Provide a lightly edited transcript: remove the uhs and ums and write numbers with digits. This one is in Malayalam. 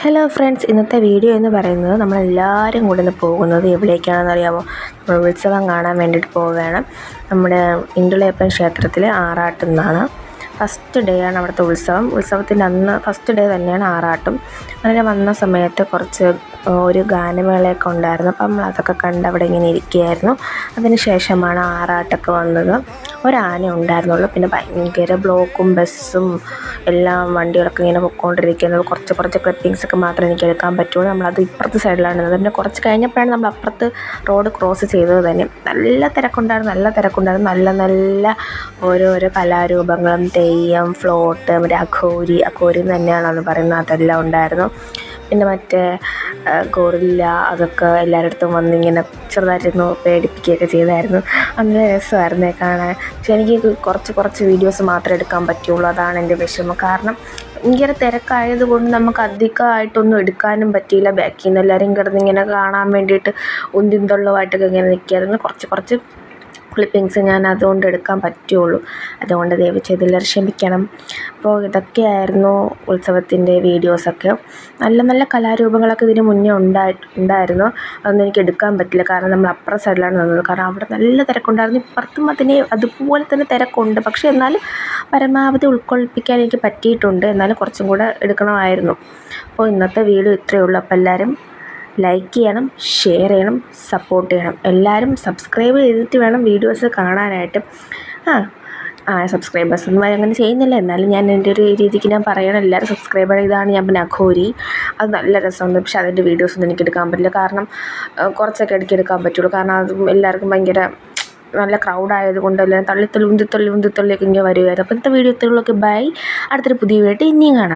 ഹലോ ഫ്രണ്ട്സ്, ഇന്നത്തെ വീഡിയോ എന്ന് പറയുന്നത് നമ്മളെല്ലാവരും കൂടെ ഇന്ന് പോകുന്നത് എവിടേക്കാണെന്ന് അറിയാമോ? നമ്മൾ ഉത്സവം കാണാൻ വേണ്ടിയിട്ട് പോവുകയാണ്. നമ്മുടെ ഇണ്ടുളയപ്പൻ ക്ഷേത്രത്തിൽ ആറാട്ടുന്നാണ്. ഫസ്റ്റ് ഡേ ആണ് അവിടുത്തെ ഉത്സവത്തിൻ്റെ അന്ന് ഫസ്റ്റ് ഡേ തന്നെയാണ് ആറാട്ടും. അങ്ങനെ വന്ന സമയത്ത് ഒരു ഗാനമേളയൊക്കെ ഉണ്ടായിരുന്നു. അപ്പം നമ്മൾ അതൊക്കെ കണ്ട് അവിടെ ഇങ്ങനെ ഇരിക്കുകയായിരുന്നു. അതിന് ശേഷമാണ് ആറാട്ടൊക്കെ വന്നത്. ഒരാന ഉണ്ടായിരുന്നുള്ളൂ. പിന്നെ ഭയങ്കര ബ്ലോക്കും ബസ്സും എല്ലാം വണ്ടികളൊക്കെ ഇങ്ങനെ പൊയ്ക്കൊണ്ടിരിക്കുന്നത്. കുറച്ച് ക്ലിപ്പിങ്സൊക്കെ മാത്രമേ എനിക്ക് എടുക്കാൻ പറ്റുള്ളൂ. നമ്മളത് ഇപ്പുറത്തെ സൈഡിലാണ് ഇരുന്നത്. പിന്നെ കുറച്ച് കഴിഞ്ഞപ്പോഴാണ് നമ്മൾ അപ്പുറത്ത് റോഡ് ക്രോസ് ചെയ്തത് തന്നെ. നല്ല തിരക്കുണ്ടായിരുന്നു. നല്ല ഓരോരോ കലാരൂപങ്ങളും, തെയ്യം, ഫ്ലോട്ട്, മറ്റേ അഘോരി എന്ന് തന്നെയാണ് അത് പറയുന്നത്, അതെല്ലാം ഉണ്ടായിരുന്നു. പിന്നെ മറ്റേ ഗോറില്ല, അതൊക്കെ എല്ലാവരുടെ അടുത്തും വന്നിങ്ങനെ ചെറുതായിട്ടൊന്ന് പേടിപ്പിക്കുകയൊക്കെ ചെയ്തായിരുന്നു. നല്ല രസമായിരുന്നേ കാണാൻ. പക്ഷെ എനിക്ക് കുറച്ച് വീഡിയോസ് മാത്രമേ എടുക്കാൻ പറ്റുള്ളൂ. അതാണ് എൻ്റെ വിഷമം. കാരണം ഭയങ്കര തിരക്കായതുകൊണ്ട് നമുക്ക് അധികമായിട്ടൊന്നും എടുക്കാനും പറ്റിയില്ല. ബാക്കിൽ നിന്ന് എല്ലാവരും കിടന്നിങ്ങനെ കാണാൻ വേണ്ടിയിട്ട് ഉന്തിൻ തള്ളുമായിട്ടൊക്കെ ഇങ്ങനെ നിൽക്കുകയായിരുന്നു. കുറച്ച് ക്ലിപ്പിങ്സ് ഞാൻ അതുകൊണ്ട് എടുക്കാൻ പറ്റുള്ളൂ. അതുകൊണ്ട് ദയവ് ചെയ്ത് എല്ലാവരും ക്ഷമിക്കണം. അപ്പോൾ ഇതൊക്കെയായിരുന്നു ഉത്സവത്തിൻ്റെ വീഡിയോസൊക്കെ. നല്ല കലാരൂപങ്ങളൊക്കെ ഇതിന് മുന്നേ ഉണ്ടായിരുന്നു. അതൊന്നും എനിക്ക് എടുക്കാൻ പറ്റില്ല, കാരണം നമ്മൾ അപ്പുറം സൈഡിലാണ് നിന്നത്. കാരണം അവിടെ നല്ല തിരക്കുണ്ടായിരുന്നു. ഇപ്പുറത്തും അതുപോലെ തന്നെ തിരക്കുണ്ട്. പക്ഷേ എന്നാലും പരമാവധി ഉൾക്കൊള്ളിപ്പിക്കാൻ എനിക്ക് പറ്റിയിട്ടുണ്ട്. എന്നാലും കുറച്ചും കൂടെ എടുക്കണമായിരുന്നു. അപ്പോൾ ഇന്നത്തെ വീഡിയോ ഇത്രയേ ഉള്ളൂ. അപ്പോൾ എല്ലാവരും ലൈക്ക് ചെയ്യണം, ഷെയർ ചെയ്യണം, സപ്പോർട്ട് ചെയ്യണം. എല്ലാവരും സബ്സ്ക്രൈബ് ചെയ്തിട്ട് വേണം വീഡിയോസ് കാണാനായിട്ട്. സബ്സ്ക്രൈബേഴ്സ് ഒന്നും അങ്ങനെ ചെയ്യുന്നില്ല. എന്നാലും ഞാൻ എൻ്റെ ഒരു രീതിക്ക് ഞാൻ പറയണം, എല്ലാവരും സബ്സ്ക്രൈബർ. ഇതാണ് ഞാൻ പിന്നെ അഘോരി. അത് നല്ല രസമുണ്ട്. പക്ഷെ അതിൻ്റെ വീഡിയോസൊന്നും എനിക്ക് എടുക്കാൻ പറ്റില്ല. കാരണം കുറച്ചൊക്കെ എടുക്കാൻ പറ്റുള്ളൂ. കാരണം അത് എല്ലാവർക്കും ഭയങ്കര നല്ല ക്രൗഡായതുകൊണ്ട് എല്ലാം തള്ളി ഉന്തിത്തള്ളിയൊക്കെ ഇങ്ങനെ വരുമായിരുന്നു. അപ്പോൾ ഇന്നത്തെ വീഡിയോ ഇത്രയുള്ളൂ. ബൈ. അടുത്തൊരു പുതിയ വീഡിയോ ഇനിയും കാണാം.